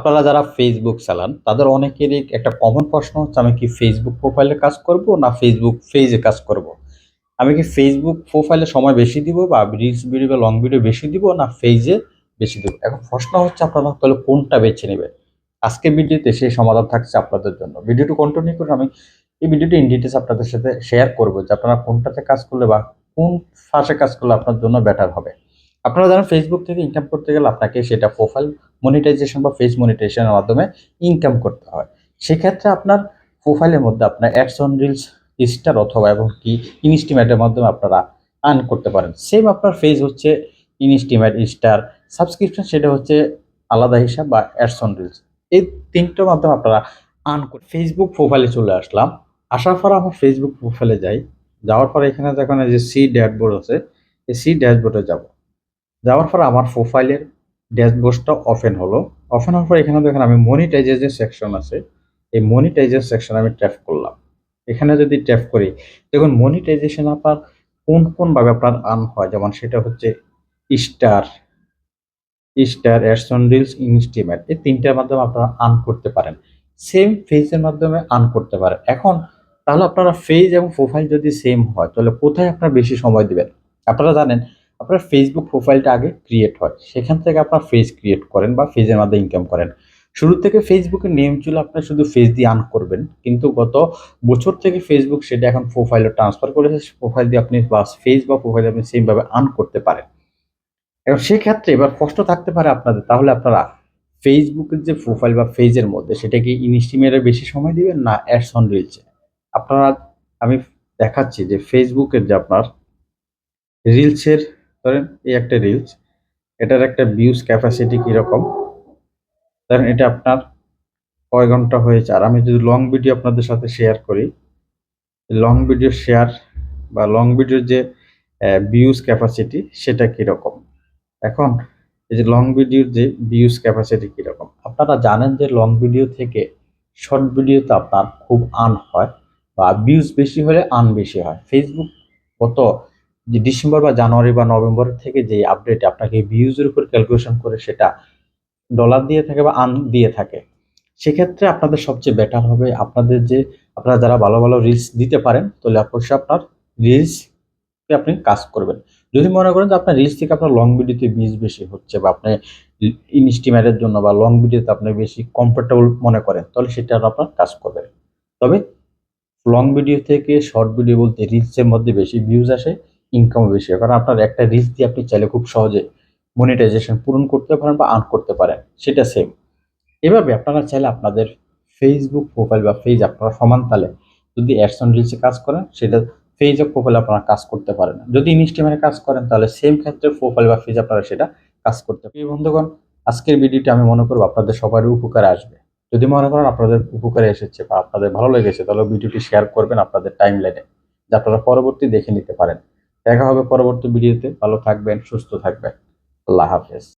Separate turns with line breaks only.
আপনারা যারা ফেসবুক চালান তাদের অনেকেরই একটা কমন প্রশ্ন হচ্ছে, আমি কি ফেসবুক প্রোফাইলে কাজ করব না ফেসবুক পেজে কাজ করব? আমি কি ফেসবুক প্রোফাইলে সময় বেশি দিব বা রিলস ভিডিও বা লং ভিডিও বেশি দিব না পেজে বেশি দিব? এখন প্রশ্ন হচ্ছে আপনারা তাহলে কোনটা বেছে নেবেন? আজকের ভিডিওতে সেই সমাধান থাকছে আপনাদের জন্য। ভিডিওটি কন্টিনিউ করে আমি এই ভিডিওটি ইন ডিটেইলস আপনাদের সাথে শেয়ার করব যে আপনারা কোনটাতে কাজ করলে বা কোন ফাঁসে কাজ করলে আপনার জন্য বেটার হবে। আপনারা জানেন ফেসবুক থেকে ইনকাম করতে গেলে আপনাকে সেটা প্রোফাইল মনিটাইজেশন বা পেজ মনিটাইজেশনের মাধ্যমে ইনকাম করতে হয়। সেক্ষেত্রে আপনার প্রোফাইলের মধ্যে আপনার অ্যাডস অন রিলস, স্টার অথবা এবং কি ইনস্টিমেটের মাধ্যমে আপনারা আর্ন করতে পারেন। সেম আপনার পেজ হচ্ছে ইনস্টিমেট, স্টার, সাবস্ক্রিপশন সেটা হচ্ছে আলাদা হিসাব বা অ্যাডস অন রিলস। এই ৩টার মাধ্যমে আপনারা আর্ন করে ফেসবুক প্রোফাইলে চলে আসলাম। আসার পর আমার ফেসবুক প্রোফাইলে যাই। যাওয়ার পরে এখানে দেখুন এই যে সি ড্যাশবোর্ড আছে, এই সি ড্যাশবোর্ডে যাব। যাওয়ার পর আমার প্রোফাইলের ড্যাশবোর্ডটা ওপেন হলো। ওপেন হওয়ার পর এখানে দেখেন আমি মনিটাইজের যে সেকশন আছে, এই মনিটাইজের সেকশনে আমি ট্যাপ করলাম। এখানে যদি ট্যাপ করি দেখুন মনিটাইজেশন আপনার কোন ভাবে আপনার আর্ন হয়, যেমন সেটা হচ্ছে স্টার, অ্যাডস অন রিলস, ইনস্টিমেট, এই ৩টার মাধ্যমে আপনারা আর্ন করতে পারেন। সেম পেজের মাধ্যমে আর্ন করতে পারেন। এখন তাহলে আপনারা পেজ এবং প্রোফাইল যদি সেম হয় তাহলে কোথায় আপনারা বেশি সময় দিবেন? আপনারা জানেন আপনার ফেসবুক প্রোফাইলটা আগে ক্রিয়েট হয়, সেখান থেকে আপনার পেজ ক্রিয়েট করেন বা পেজের মাধ্যমে ইনকাম করেন। শুরু থেকে ফেসবুকের নেম ছিল আপনার শুধু পেজ দিয়ে আর্ন করবেন, কিন্তু গত বছর থেকে ফেসবুক সেটা এখন প্রোফাইলে ট্রান্সফার করেছে। প্রোফাইল দিয়ে আপনি বা পেজ বা প্রোফাইলে আপনি সেমভাবে আর্ন করতে পারেন। এবং সেক্ষেত্রে এবার প্রশ্ন থাকতে পারে আপনাদের, তাহলে আপনারা ফেসবুকের যে প্রোফাইল বা পেজের মধ্যে সেটা কি ইনস্টিমেটে বেশি সময় দিবেন না অ্যাডস অন রিলসে? আপনারা আমি দেখাচ্ছি যে ফেসবুকের যে আপনার রিলসের, ধরেন এই একটা রিলস, এটার একটা ভিউজ ক্যাপাসিটি কিরকম, ধরেন এটা আপনার কয় ঘন্টা হয়েছে। আর আমি যদি লং ভিডিও আপনাদের সাথে শেয়ার করি, লং ভিডিও শেয়ার বা লং ভিডিওর যে ভিউজ ক্যাপাসিটি সেটা কিরকম। এখন এই যে লং ভিডিওর যে ভিউজ ক্যাপাসিটি কিরকম, আপনারা জানেন যে লং ভিডিও থেকে শর্ট ভিডিওতে আপনার খুব আর্ন হয় বা ভিউজ বেশি হলে আর্ন বেশি হয়। ফেসবুক গত যে ডিসেম্বর বা জানুয়ারি বা নভেম্বর থেকে যে আপডেট আপনাকে ভিউজের উপর ক্যালকুলেশন করে সেটা ডলার দিয়ে থাকে বা আর্ন দিয়ে থাকে। সেক্ষেত্রে আপনাদের সবচেয়ে বেটার হবে আপনাদের যে আপনারা যারা ভালো ভালো রিলস দিতে পারেন তাহলে অবশ্যই আপনার রিলস আপনি কাজ করবেন। যদি মনে করেন যে আপনার রিলস থেকে আপনার লং ভিডিওতে ভিউজ বেশি হচ্ছে বা আপনি ইনস্টিমেটের জন্য বা লং ভিডিওতে আপনি বেশি কমফোর্টেবল মনে করেন তাহলে সেটা আপনার কাজ করবে। তবে লং ভিডিও থেকে শর্ট ভিডিও বলতে রিলসের মধ্যে বেশি ভিউজ আসে, ইনকামও বেশি হয়। কারণ আপনার একটা রিলস দিয়ে আপনি চাইলে খুব সহজে মনিটাইজেশন পূরণ করতে পারেন বা আর্ন করতে পারেন, সেটা সেম। এভাবে আপনারা চাইলে আপনাদের ফেসবুক প্রোফাইল বা পেজ আপনারা সমান তালে যদি অ্যাডস অন রিলসে কাজ করেন সেটা পেজ ও প্রোফাইল আপনারা কাজ করতে পারেন। যদি ইনস্টাগ্রামে কাজ করেন তাহলে সেম ক্ষেত্রে প্রোফাইল বা পেজ আপনারা সেটা কাজ করতে পারেন। এই বন্ধুগণ, আজকের ভিডিওটি আমি মনে করব আপনাদের সবারই উপকারে আসবে। যদি মনে করেন আপনাদের উপকারে এসেছে বা আপনাদের ভালো লেগেছে তাহলে ভিডিওটি শেয়ার করবেন আপনাদের টাইম লাইনে, যা আপনারা পরবর্তী দেখে নিতে পারেন। দেখা হবে পরবর্তী ভিডিওতে। ভালো থাকবেন, সুস্থ থাকবেন। আল্লাহ হাফেজ।